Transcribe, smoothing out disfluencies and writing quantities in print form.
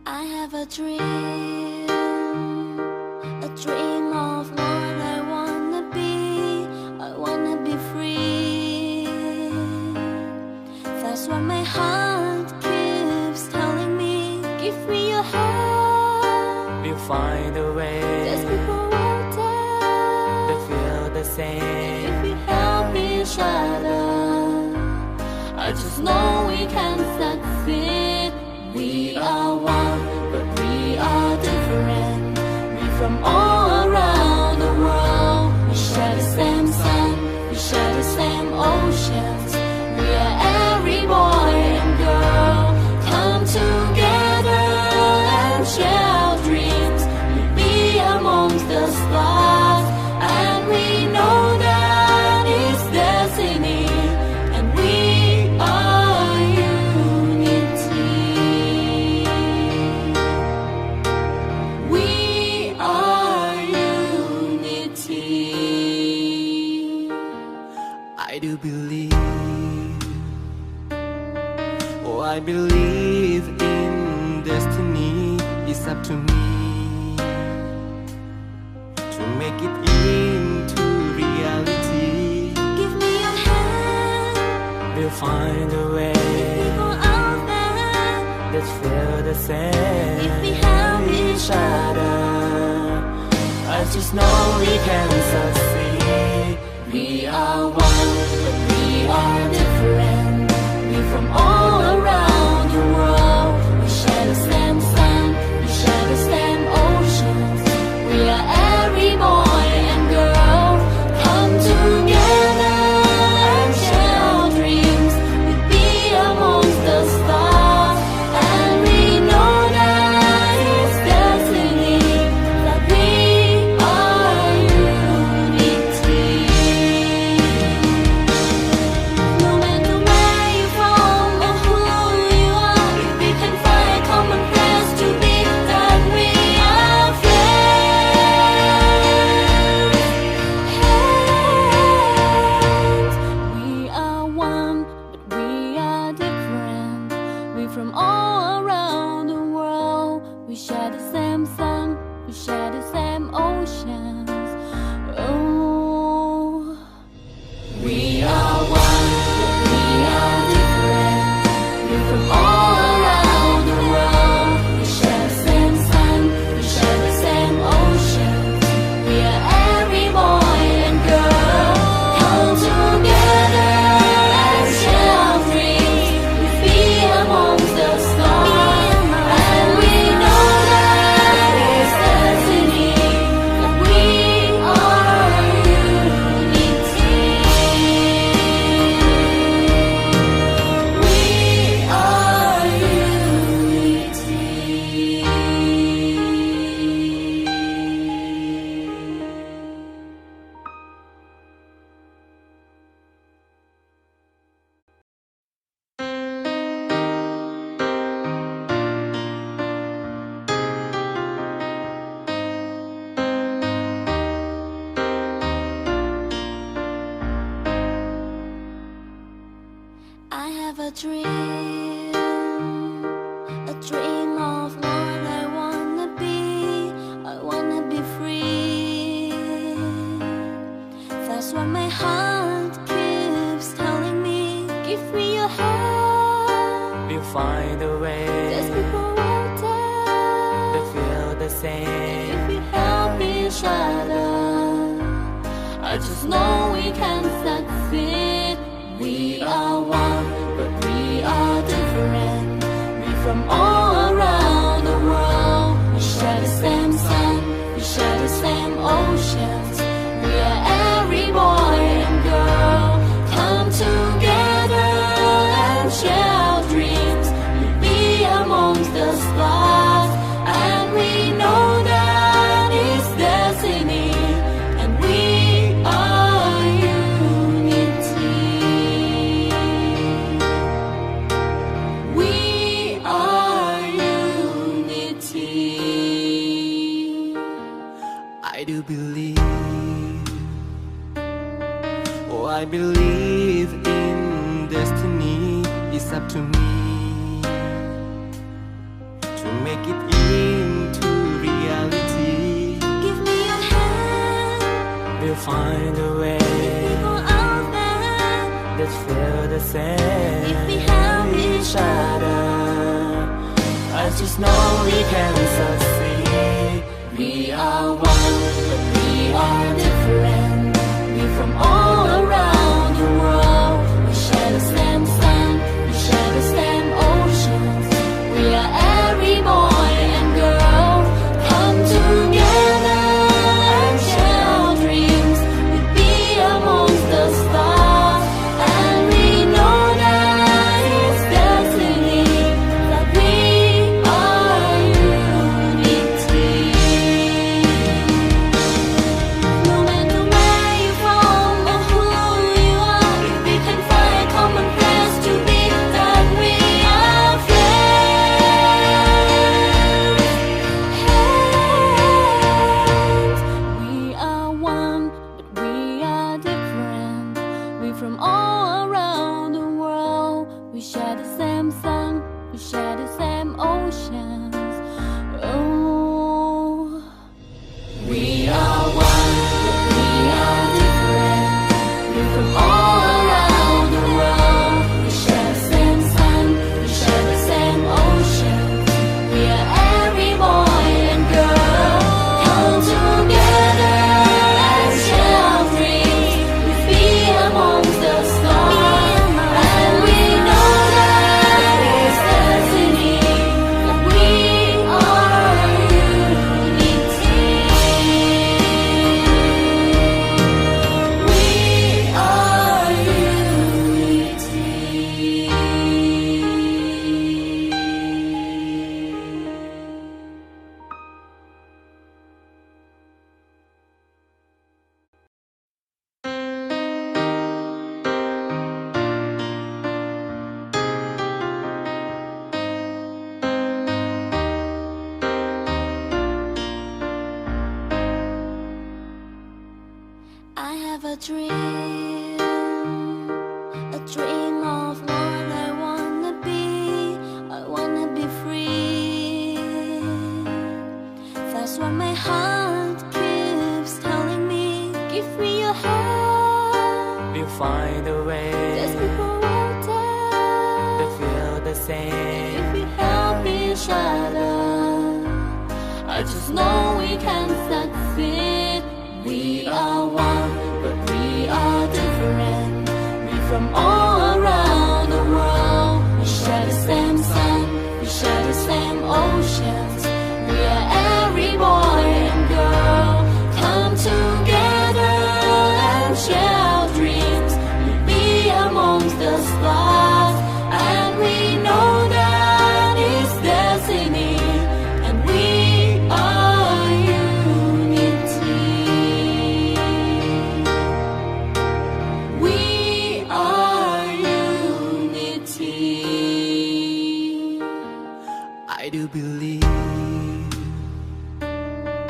I have a dream of what I wanna be. I wanna be free. That's what my heart keeps telling me. Give me your hand. We'll find a way. There's people out there that feel the same. if we help each other. I just know we can succeed. We are one, but we are different. We from all around the world. We share the same sun, we share the same oceans. We are every boy and girl. Come together and share our dreams. We be amongst the stars, and we know that it's destiny. And we are unity. We are unity. I do believe, oh I believe in destiny. It's up to me to make it into reality. Give me your hand. We'll find a way People out there that feel the same. if we help each other. I just know we can succeed. We are one, but we are different. We from all around the world. We share the same sun, we share the same oceans. We are every boy and girl. Come together and share our dreams. We be amongst the stars, and we know that it's destiny. That we are unity. No matter where you're from or who you are, if we can find a common place to be, then we are friends. We are one, but we are different. We from all around the world. We share the same sun, we share the same oceans. Oh. We are one, but we are different. We're from all around the world. We share the same sun, we share the same oceans. We are every boy and girl. Come together and share our dreams. We be amongst the stars, and we know that it's destiny. That we are unity. We are I have a dream of what I wanna be. I wanna be free. That's what my heart keeps telling me. Give me your hand. We'll find a way There's people out there that feel the same. if we help each other. I just know we can succeed. We are one, but we are different. We from all around the world. We share the same sun, we share the same oceans. We are every boy and girl. Come together and share our dreams. We be amongst the stars, and we know that it's destiny. And we are unity. We are unity. I do believe, oh I believe in destiny. It's up to me to make it into reality. Give me your hand. We'll find a way People out there, that feel the same. if we help each other, I just know we can succeed. we are one, but we are different. We from all around the world. We share the same sun, we share the same oceans. We are every boy and girl. Come together and share our dreams. We'll be amongst the stars, and we know that it's destiny that we are unity. No matter where you're from or who you are, if we can find common place to be, then we are friends. We are one, but we are different. We from all around the world. We share the same sun, we share the same oceans. Oh, we are one, but we are different. We from all around the world. We share the same sun, we share the same oceans. We are every boy and girl. Come together and share our dreams. We be amongst the stars, and we know that it's destiny that we are unity. We are unity. I have a dream of what I wanna be. I wanna be free. That's what my heart keeps telling me. Give me your hand. We'll find a There's way people out there. that feel the If same. we help each other, I just know we can